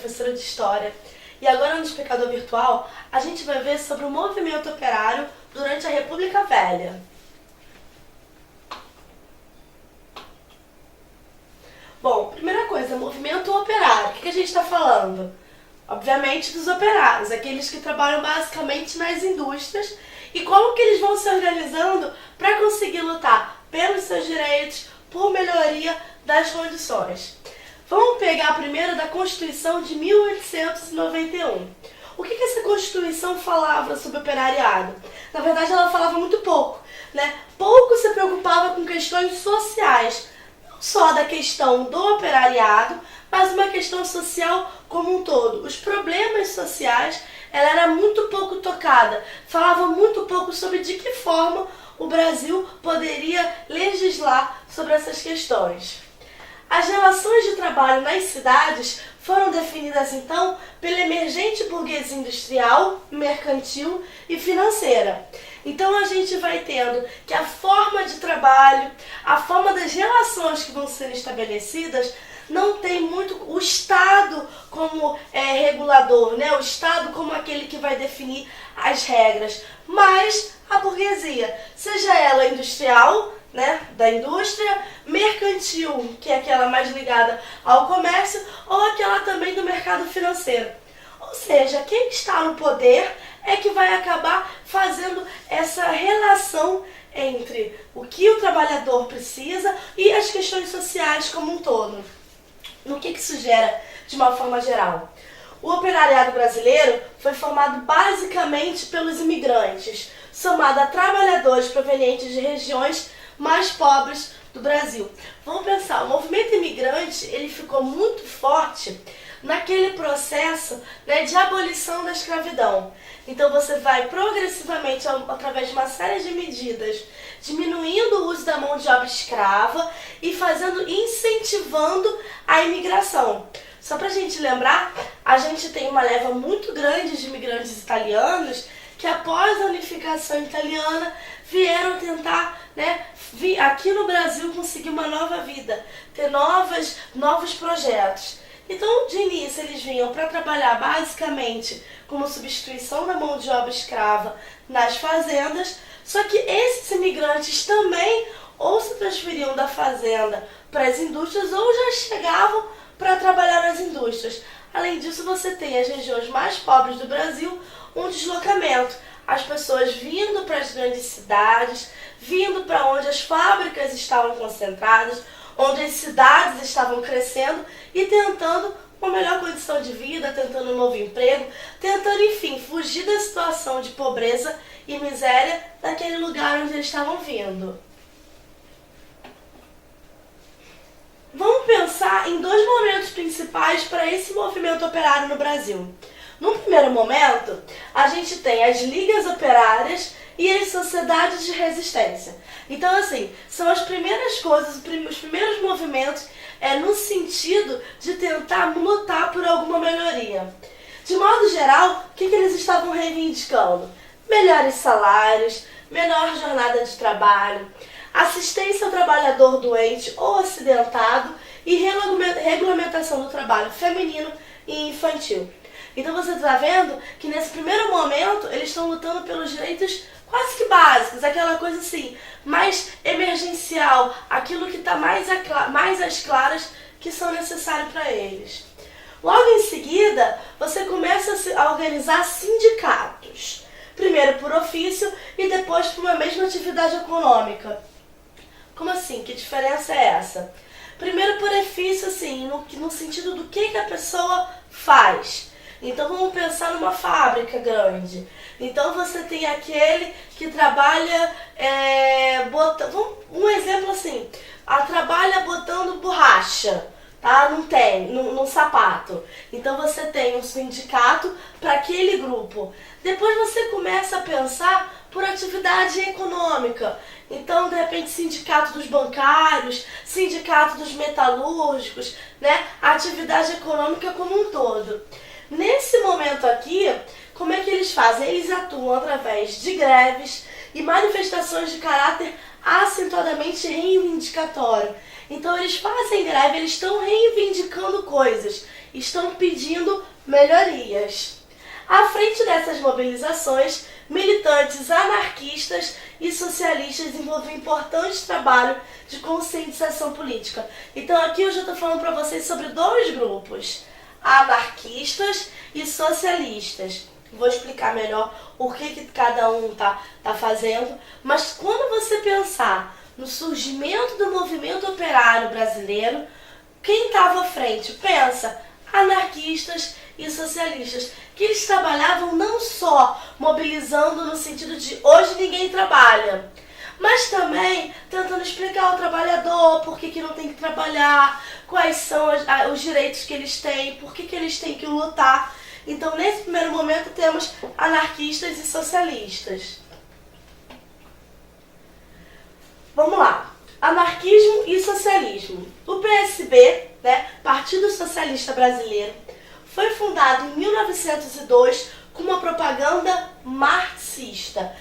professora de História. E agora no Explicador Virtual, a gente vai ver sobre o movimento operário durante a República Velha. Bom, primeira coisa, movimento operário. O que a gente está falando? Obviamente dos operários, aqueles que trabalham basicamente nas indústrias, e como que eles vão se organizando para conseguir lutar pelos seus direitos, por melhoria das condições. Vamos pegar primeiro da Constituição de 1891. O que essa Constituição falava sobre o operariado? Na verdade, ela falava muito pouco, né? Pouco se preocupava com questões sociais, não só da questão do operariado, mas uma questão social como um todo. Os problemas sociais, ela era muito pouco tocada, falava muito pouco sobre de que forma o Brasil poderia legislar sobre essas questões. As relações de trabalho nas cidades foram definidas então pela emergente burguesia industrial, mercantil e financeira. Então a gente vai tendo que a forma de trabalho, a forma das relações que vão ser estabelecidas, não tem muito o Estado como regulador, né? O Estado como aquele que vai definir as regras, mas a burguesia, seja ela industrial, né, da indústria, mercantil, que é aquela mais ligada ao comércio, ou aquela também do mercado financeiro. Ou seja, quem está no poder é que vai acabar fazendo essa relação entre o que o trabalhador precisa e as questões sociais como um todo. No que isso gera de uma forma geral? O operariado brasileiro foi formado basicamente pelos imigrantes, somado a trabalhadores provenientes de regiões mais pobres do Brasil. Vamos pensar, o movimento imigrante ele ficou muito forte naquele processo, né, de abolição da escravidão. Então você vai progressivamente, através de uma série de medidas, diminuindo o uso da mão de obra escrava e incentivando a imigração. Só para a gente lembrar, a gente tem uma leva muito grande de imigrantes italianos que após a unificação italiana vieram tentar, né, aqui no Brasil conseguir uma nova vida, ter novos projetos. Então, de início, eles vinham para trabalhar basicamente como substituição da mão de obra escrava nas fazendas, só que esses imigrantes também ou se transferiam da fazenda para as indústrias ou já chegavam para trabalhar nas indústrias. Além disso, você tem as regiões mais pobres do Brasil, um deslocamento. As pessoas vindo para as grandes cidades, vindo para onde as fábricas estavam concentradas, onde as cidades estavam crescendo e tentando uma melhor condição de vida, tentando um novo emprego, tentando, enfim, fugir da situação de pobreza e miséria daquele lugar onde eles estavam vindo. Vamos pensar em dois momentos principais para esse movimento operário no Brasil. No primeiro momento, a gente tem as ligas operárias e as sociedades de resistência. Então, assim, são as primeiras coisas, os primeiros movimentos no sentido de tentar lutar por alguma melhoria. De modo geral, o que eles estavam reivindicando? Melhores salários, menor jornada de trabalho, assistência ao trabalhador doente ou acidentado e regulamentação do trabalho feminino e infantil. Então você está vendo que nesse primeiro momento eles estão lutando pelos direitos quase que básicos, aquela coisa assim, mais emergencial, aquilo que está mais às claras que são necessários para eles. Logo em seguida, você começa a organizar sindicatos, primeiro por ofício e depois por uma mesma atividade econômica. Como assim? Que diferença é essa? Primeiro por ofício, assim, no sentido do que a pessoa faz. Então vamos pensar numa fábrica grande. Então você tem aquele que trabalha, um exemplo assim, trabalha botando borracha, tá? Num sapato. Então você tem um sindicato para aquele grupo. Depois você começa a pensar por atividade econômica. Então, de repente, sindicato dos bancários, sindicato dos metalúrgicos, né? A atividade econômica como um todo. Nesse momento aqui, como é que eles fazem? Eles atuam através de greves e manifestações de caráter acentuadamente reivindicatório. Então eles fazem greve, eles estão reivindicando coisas, estão pedindo melhorias. À frente dessas mobilizações, militantes anarquistas e socialistas desenvolveram um importante trabalho de conscientização política. Então aqui eu já estou falando para vocês sobre dois grupos, anarquistas e socialistas. Vou explicar melhor o que cada um está fazendo, mas quando você pensar no surgimento do movimento operário brasileiro, quem estava à frente? Pensa, anarquistas e socialistas, que eles trabalhavam não só mobilizando no sentido de hoje ninguém trabalha, mas também tentando explicar ao trabalhador por que não tem que trabalhar, quais são os direitos que eles têm, por que eles têm que lutar. Então, nesse primeiro momento, temos anarquistas e socialistas. Vamos lá. Anarquismo e socialismo. O PSB, Partido Socialista Brasileiro, foi fundado em 1902 com uma propaganda marxista,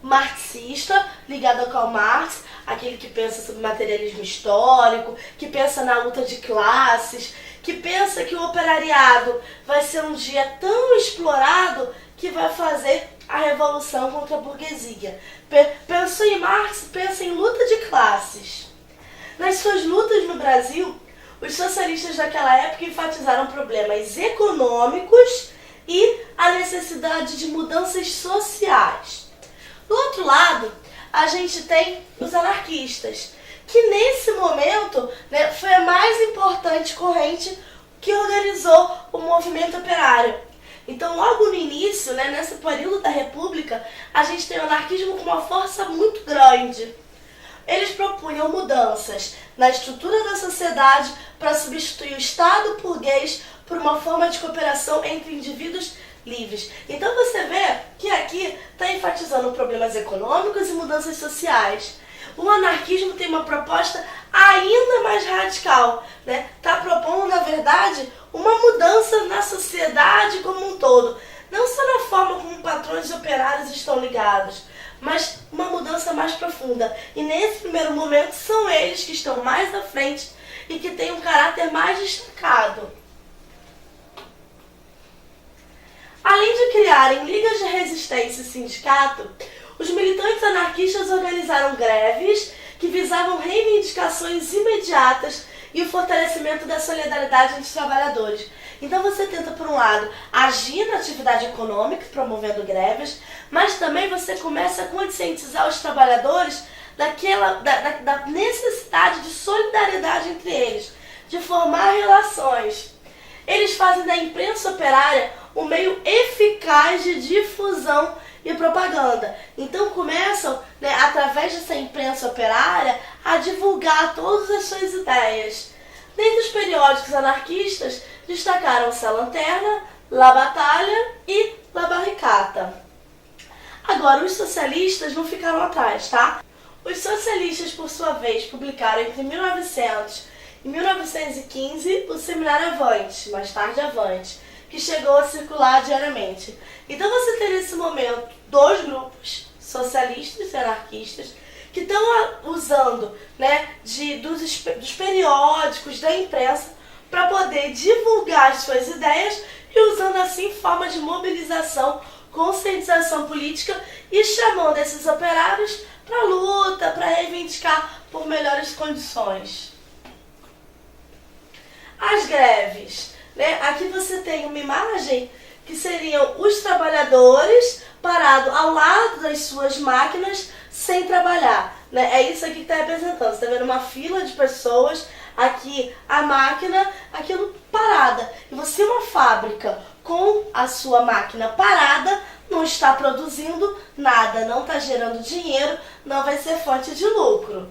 marxista, ligado a Karl Marx, aquele que pensa sobre materialismo histórico, que pensa na luta de classes, que pensa que o operariado vai ser um dia tão explorado que vai fazer a revolução contra a burguesia. Pensou em Marx, pensa em luta de classes. Nas suas lutas no Brasil, os socialistas daquela época enfatizaram problemas econômicos e a necessidade de mudanças sociais. Do outro lado, a gente tem os anarquistas, que nesse momento foi a mais importante corrente que organizou o movimento operário. Então, logo no início, nesse período da República, a gente tem o anarquismo com uma força muito grande. Eles propunham mudanças na estrutura da sociedade para substituir o Estado burguês por uma forma de cooperação entre indivíduos livres. Então você vê que aqui está enfatizando problemas econômicos e mudanças sociais. O anarquismo tem uma proposta ainda mais radical, Está propondo, na verdade, uma mudança na sociedade como um todo. Não só na forma como patrões e operários estão ligados, mas uma mudança mais profunda. E nesse primeiro momento são eles que estão mais à frente e que têm um caráter mais destacado. Além de criarem ligas de resistência e sindicato, os militantes anarquistas organizaram greves que visavam reivindicações imediatas e o fortalecimento da solidariedade entre os trabalhadores. Então você tenta, por um lado, agir na atividade econômica, promovendo greves, mas também você começa a conscientizar os trabalhadores da necessidade de solidariedade entre eles, de formar relações. Eles fazem da imprensa operária um meio eficaz de difusão e propaganda. Então começam, através dessa imprensa operária, a divulgar todas as suas ideias. Dentre os periódicos anarquistas, destacaram-se a Lanterna, La Batalha e La Barricata. Agora, os socialistas não ficaram atrás, tá? Os socialistas, por sua vez, publicaram entre 1900 e 1915 o Seminário Avante, mais tarde Avante, que chegou a circular diariamente. Então você tem nesse momento dois grupos, socialistas e anarquistas, que estão usando dos periódicos, da imprensa, para poder divulgar as suas ideias e usando assim forma de mobilização, conscientização política e chamando esses operários para luta, para reivindicar por melhores condições. As greves. Aqui você tem uma imagem que seriam os trabalhadores parados ao lado das suas máquinas sem trabalhar. É isso aqui que está representando. Você está vendo uma fila de pessoas, aqui a máquina, aquilo parada. E você, uma fábrica com a sua máquina parada, não está produzindo nada, não está gerando dinheiro, não vai ser fonte de lucro.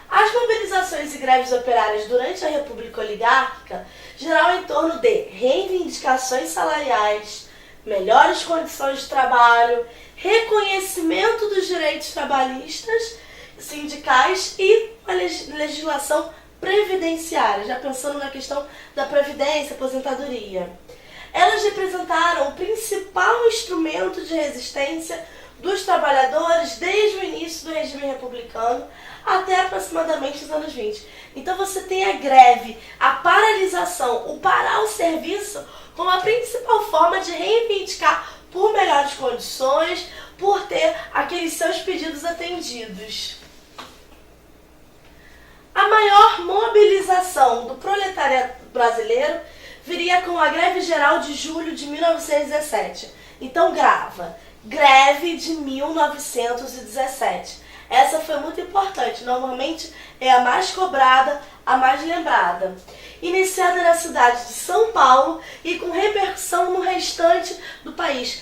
As mobilizações e greves operárias durante a República Oligárquica giraram em torno de reivindicações salariais, melhores condições de trabalho, reconhecimento dos direitos trabalhistas, sindicais e uma legislação previdenciária, já pensando na questão da previdência, aposentadoria. Elas representaram o principal instrumento de resistência dos trabalhadores desde o início do regime republicano até aproximadamente os anos 20. Então você tem a greve, a paralisação, o parar o serviço como a principal forma de reivindicar por melhores condições, por ter aqueles seus pedidos atendidos. A maior mobilização do proletariado brasileiro viria com a Greve Geral de Julho de 1917. Então grava, Greve de 1917. Essa foi muito importante, normalmente é a mais cobrada, a mais lembrada. Iniciada na cidade de São Paulo e com repercussão no restante do país.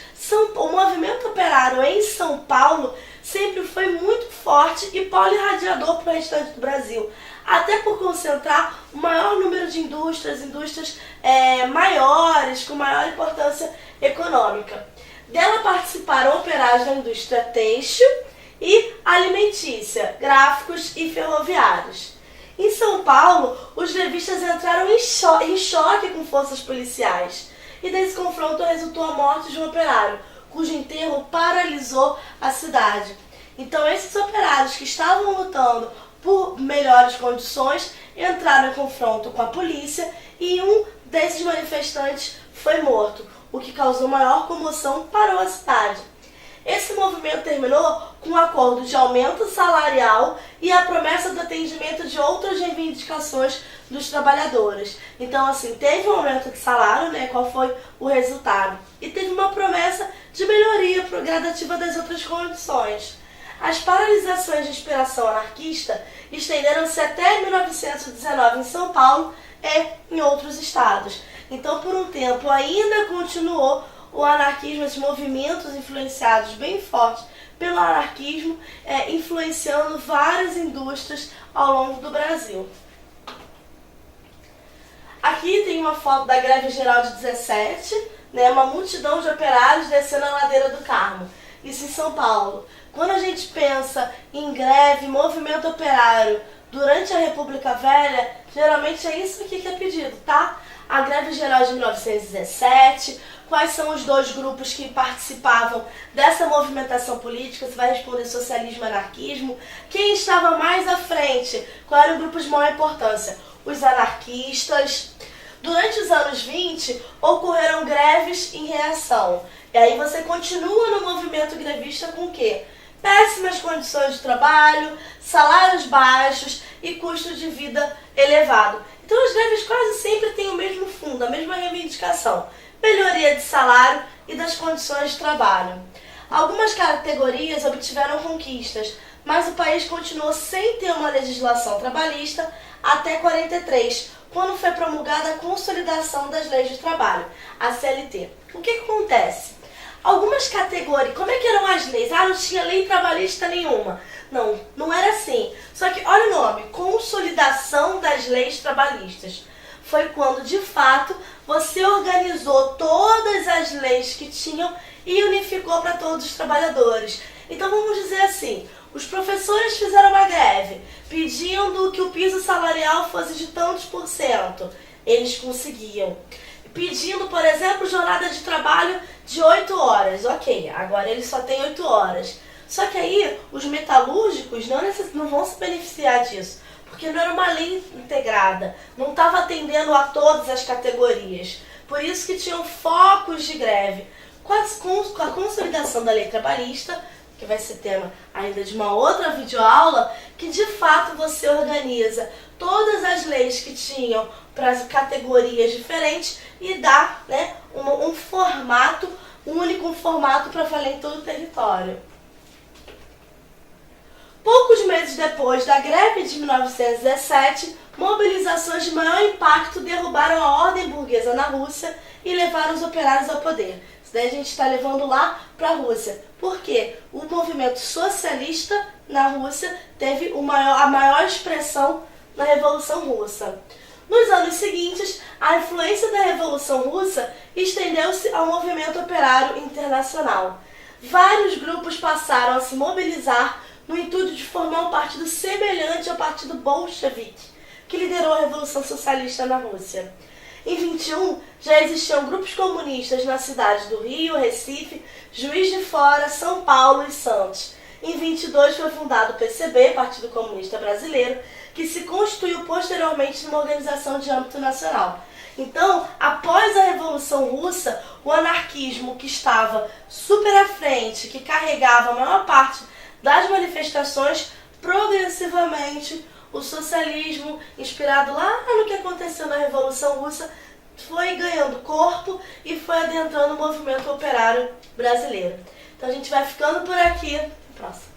O movimento operário em São Paulo sempre foi muito forte e polirradiador para o restante do Brasil, até por concentrar o maior número de indústrias maiores, com maior importância econômica. Dela participaram operários da indústria têxtil e alimentícia, gráficos e ferroviários. Em São Paulo, os grevistas entraram em choque com forças policiais, e desse confronto resultou a morte de um operário, cujo enterro paralisou a cidade. Então esses operários que estavam lutando por melhores condições entraram em confronto com a polícia e um desses manifestantes foi morto, o que causou maior comoção para a cidade. Esse movimento terminou com um acordo de aumento salarial e a promessa do atendimento de outras reivindicações dos trabalhadores. Então, assim, teve um aumento de salário, né? Qual foi o resultado? E teve uma promessa de melhoria gradativa das outras condições. As paralisações de inspiração anarquista estenderam-se até 1919 em São Paulo e em outros estados. Então, por um tempo, ainda continuou o anarquismo, esses movimentos influenciados bem fortes pelo anarquismo, influenciando várias indústrias ao longo do Brasil. Aqui tem uma foto da Greve Geral de 17, né, uma multidão de operários descendo a ladeira do Carmo. Isso em São Paulo. Quando a gente pensa em greve, movimento operário durante a República Velha, geralmente é isso aqui que é pedido, tá? A Greve Geral de 1917, quais são os dois grupos que participavam dessa movimentação política, você vai responder socialismo e anarquismo. Quem estava mais à frente, qual era o grupo de maior importância? Os anarquistas. Durante os anos 20, ocorreram greves em reação. E aí você continua no movimento grevista com o quê? Péssimas condições de trabalho, salários baixos e custo de vida elevado. Então as greves quase sempre têm o mesmo fundo, a mesma reivindicação. Melhoria de salário e das condições de trabalho. Algumas categorias obtiveram conquistas, mas o país continuou sem ter uma legislação trabalhista até 43, quando foi promulgada a Consolidação das Leis de Trabalho, a CLT. O que acontece? Algumas categorias, como é que eram as leis? Não tinha lei trabalhista nenhuma. Não, não era assim. Só que, olha o nome, Consolidação das Leis Trabalhistas. Foi quando, de fato, você organizou todas as leis que tinham e unificou para todos os trabalhadores. Então, vamos dizer assim, os professores fizeram uma greve, pedindo que o piso salarial fosse de tantos %. Eles conseguiam. Pedindo, por exemplo, jornada de trabalho de 8 horas. Ok, agora eles só têm 8 horas. Só que aí, os metalúrgicos não vão se beneficiar disso, porque não era uma lei integrada, não estava atendendo a todas as categorias. Por isso que tinham focos de greve. Com a consolidação da lei trabalhista, que vai ser tema ainda de uma outra videoaula, que de fato você organiza todas as leis que tinham para as categorias diferentes e dá, né, um formato único, um formato para valer em todo o território. Poucos meses depois da greve de 1917, mobilizações de maior impacto derrubaram a ordem burguesa na Rússia e levaram os operários ao poder. Isso daí a gente está levando lá para a Rússia. Por quê? O movimento socialista na Rússia teve a maior expressão na Revolução Russa. Nos anos seguintes, a influência da Revolução Russa estendeu-se ao movimento operário internacional. Vários grupos passaram a se mobilizar no intuito de formar um partido semelhante ao Partido Bolchevique, que liderou a Revolução Socialista na Rússia. Em 21, já existiam grupos comunistas na cidade do Rio, Recife, Juiz de Fora, São Paulo e Santos. Em 22 foi fundado o PCB, Partido Comunista Brasileiro, que se constituiu posteriormente numa organização de âmbito nacional. Então, após a Revolução Russa, o anarquismo que estava super à frente, que carregava a maior parte das manifestações, progressivamente o socialismo, inspirado lá no que aconteceu na Revolução Russa, foi ganhando corpo e foi adentrando o movimento operário brasileiro. Então a gente vai ficando por aqui. Até a próxima.